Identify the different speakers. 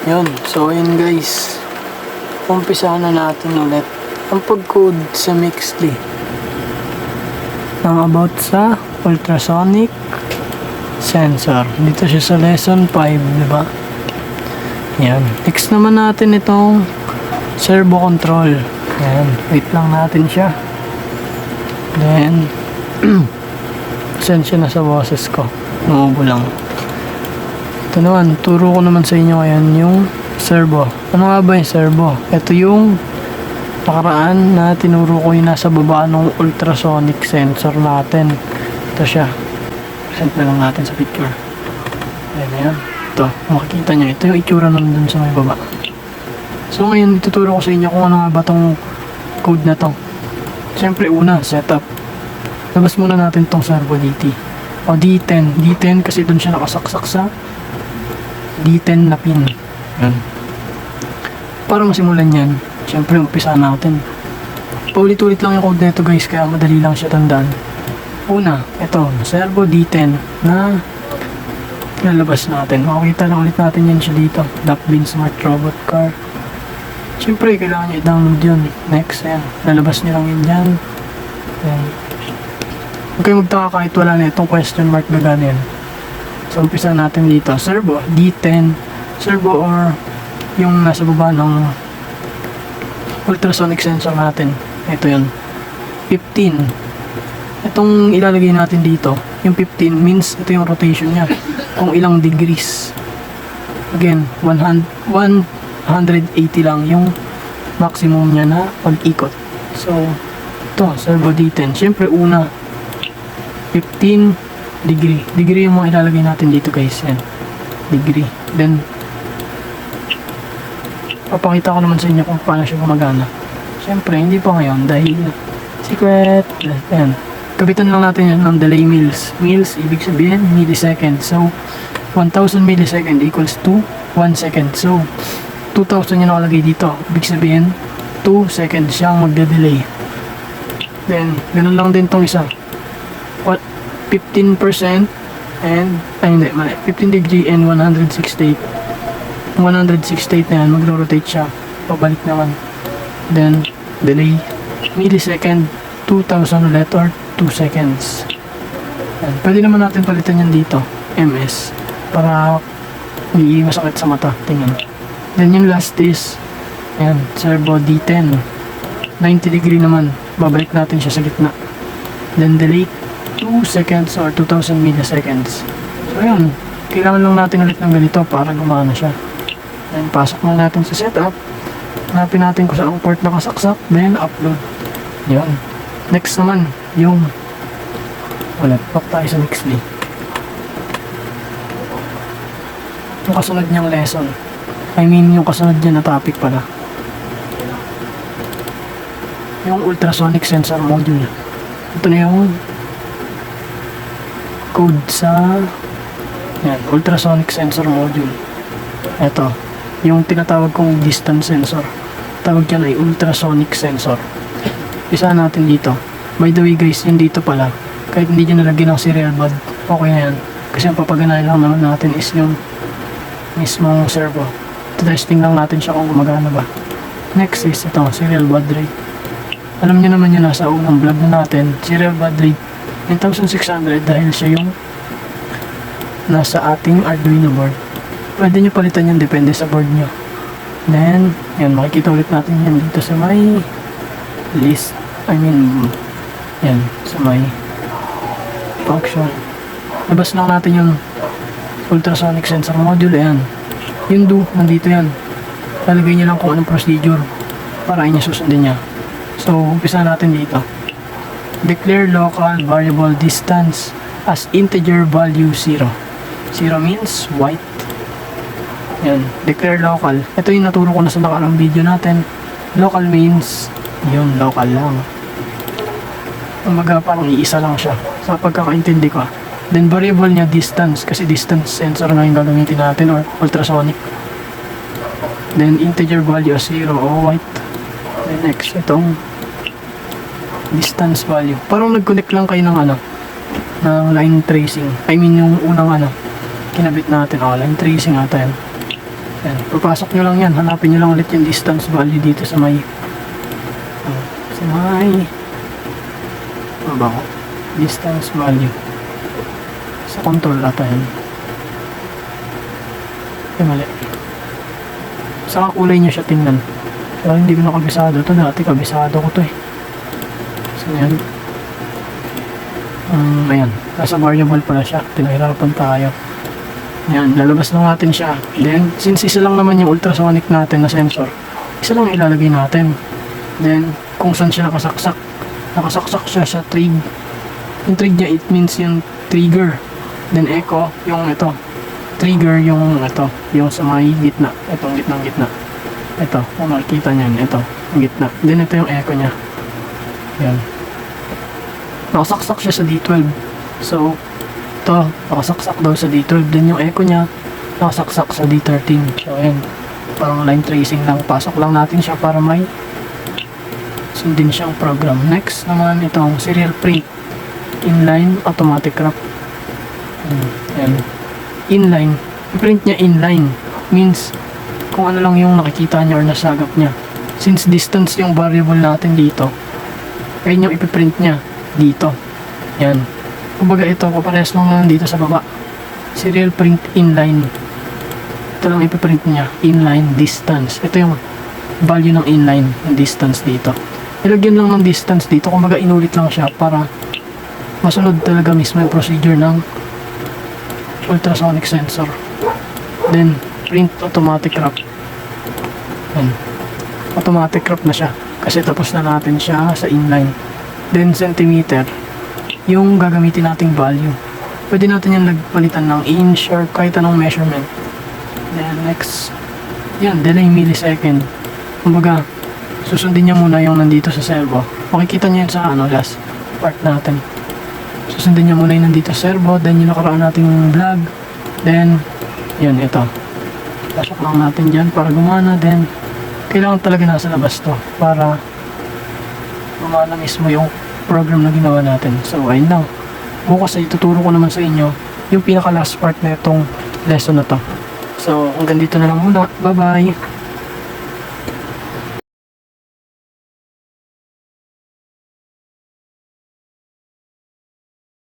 Speaker 1: Yun. So, ayun guys. Umpisahan na natin ulit ang pag-code sa Mixly. Ang about sa ultrasonic sensor. Dito siya sa lesson 5, di ba? Yan. Next naman natin itong servo control. Yan. Wait lang natin siya. Then, sensya na sa boses ko. Umubo lang. Ito naman, turo ko naman sa inyo ngayon yung servo. Ano nga ba yung servo? Ito yung nakaraan na tinuro ko yung nasa baba ng ultrasonic sensor natin. Ito siya. Present na lang natin sa picture. Ayan na yan. Ito, makikita nyo. Ito yung itsura naman dun sa may baba. So ngayon, ituturo ko sa inyo kung ano nga ba tong code na to. Siyempre una, setup. Labas muna natin tong servo DT. O D10. D10 kasi dun siya nakasaksak sa D10 na pin. Yan. Para masimulan yan, siyempre umpisa natin. Paulit-ulit lang yung code nito guys, kaya madali lang siya tandaan. Una, ito, servo D10 na lalabas natin. Makikita lang ulit natin yan siya dito. Duckbin Smart Robot Car. Siyempre, kailangan nyo i-download yun. Next, yan. Lalabas nyo lang yun dyan. Then, huwag kayo magtaka kahit wala na itong question mark gagana yan. So, umpisa natin dito. Servo, D10. Servo or yung nasa baba ng ultrasonic sensor natin. Ito yun. 15. Itong ilalagay natin dito, yung 15 means ito yung rotation niya. Kung ilang degrees. Again, 180 lang yung maximum niya na pag-ikot. So, ito, servo D10. Siyempre, una, 15 degree. Degree yung mga ilalagay natin dito guys. Yan. Degree. Then, papakita ko naman sa inyo kung paano siya gumagana. Siyempre, hindi pa ngayon dahil secret. Yan. Kabitan lang natin yan ng delay mils. Mils, ibig sabihin, millisecond. So, 1000 millisecond equals to 1 second. So, 2000 yung nakalagay dito. Ibig sabihin, 2 seconds siyang magde-delay. Then, ganun lang din tong isa. 15% and, ay hindi, 15 degree and 168. 168 na yan, magro-rotate siya. Pabalik naman. Then, delay, millisecond, 2000 ulit or 2 seconds. Yan. Pwede naman natin palitan yan dito, MS, para hindi masakit sa mata. Tingnan. Then yung last is, yan, servo D10. 90 degree naman, babalik natin siya sa gitna. Then delay, 2 seconds or 2000 milliseconds. So yun, kailangan lang natin ulit ng ganito para gumana siya. Then pasok lang natin sa setup. Hanapin natin kung saan port nakasaksak. Then upload. Yun. Next naman, yung wala, back tayo sa Mixly. Yung kasunod niyang lesson. I mean, yung kasunod niya na topic pala. Yung ultrasonic sensor module. Ito na yung code sa yan, ultrasonic sensor module. Ito, yung tinatawag kong distance sensor. Tawag yan ay ultrasonic sensor. Isa natin dito. By the way guys, yun dito pala, kahit hindi nyo nalagyan ng serial bud, okay na yan. Kasi ang papaganahin lang naman natin is yung mismong servo. Testing lang natin siya kung gumagana ba. Next is ito, serial baud rate. Alam nyo naman yun nasa unang vlog na natin, serial baud rate 9600 dahil siya yung nasa ating Arduino board. Pwede nyo palitan yun, depende sa board nyo. Then, yan, makikita ulit natin yan dito sa may list. I mean, yan, sa may function. Labas lang natin yung ultrasonic sensor module, yan. Yung do, nandito yan. Lalagay nyo lang kung anong procedure para inyo susundin niya. So, umpisa natin dito. Declare local variable distance as integer value 0. 0 means white. Yan, declare local. Ito yung naturo ko na sa nakarang video natin. Local means, yun, local lang. Umaga parang iisa lang siya sa pagkakaintindi ko. Then variable niya distance, kasi distance sensor na yung gagamitin natin or ultrasonic. Then integer value as 0 o white. Then next, itong distance value. Parang nag-connect lang kayo ng ng line tracing. I mean yung unang kinabit natin. Line tracing ata yan. Yan, papasok nyo lang yan. Hanapin nyo lang ulit yung distance value dito sa may ano ba ko? Distance value sa control ata yan. Mali. Saka kulay niya siya tingnan. So, hindi ko na kabisado ito. Dati kabisado ko to eh. So, yan. Ayan. Nasa variable pala siya. Pinahirapan tayo. Yan. Lalabas lang natin siya. Then, since isa lang naman yung ultrasonic natin na sensor, isa lang ilalagay natin. Then, kung saan siya nakasaksak. Nakasaksak siya sa trig. Yung trig niya, it means yung trigger. Then, echo, yung ito. Trigger yung ito, yung sa may gitna. Itong gitna. Ito, kung makikita nyo, ito, yung gitna. Then ito yung echo nya. Yan. Nakasaksak siya sa D12. So, ito, nakasaksak daw sa D12. Then yung echo nya, nakasaksak sa D13. So, ayan. Parang line tracing lang. Pasok lang natin siya para may sundin siyang program. Next naman itong serial print. Inline automatic wrap. Ayan. Inline, i-print niya inline means kung ano lang yung nakikita niya or nasagap niya. Since distance yung variable natin dito, ayun yung ipiprint niya dito. Yan. Kumbaga ito, kaparehas lang dito sa baba. Serial print inline. Ito lang ipiprint niya, inline distance. Ito yung value ng inline, yung distance dito. Ilagyan lang ng distance dito, kumbaga inulit lang siya para masunod talaga mismo yung procedure ng ultrasonic sensor. Then print automatic wrap. Yan. Automatic wrap na siya kasi tapos na natin siya sa inline. Then centimeter yung gagamitin nating value. Pwede natin yan nagpalitan ng inch or kahit anong measurement. Then next, yan, delay millisecond. Kumbaga susundin niya muna yung nandito sa servo. Makikita niyo yun sa last part natin. Susundin niya muna yung nandito sa servo, then yung nakaraan nating vlog, then yun, ito pasok lang natin dyan para gumana. Then kailangan talaga nasa labas to para gumana mismo yung program na ginawa natin. So ayun lang, bukas ay tuturo ko naman sa inyo yung pinaka last part na itong lesson na to. So hanggang dito na lang muna, bye bye.